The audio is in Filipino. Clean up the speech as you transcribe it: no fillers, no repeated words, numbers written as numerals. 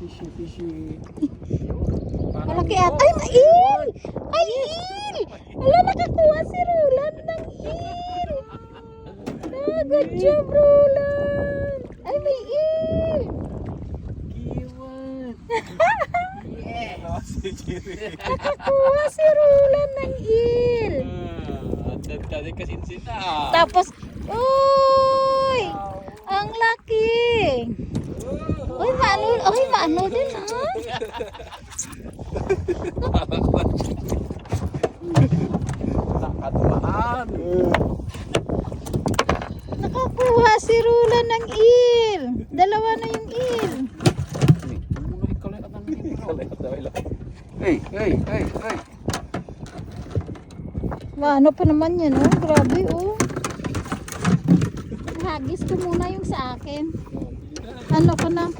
Fishy. Malaki at. Ay, mail! Ay, il! Wala, nakakuha si Roland ng il! Ah, good job, Roland! Ay, may il! Kiwan. Yeah. Nakakuha si Roland ng il! At kasinsin na. Tapos, uy! Ang laki! Uy, maano din, ha? Nakatumaan. Nakakuha si Roland ng il! Dalawa na yung il! Hey. Ano pa naman yan, oh? Grabe, oh. Hagis ko muna yung sa akin. Ano ko na?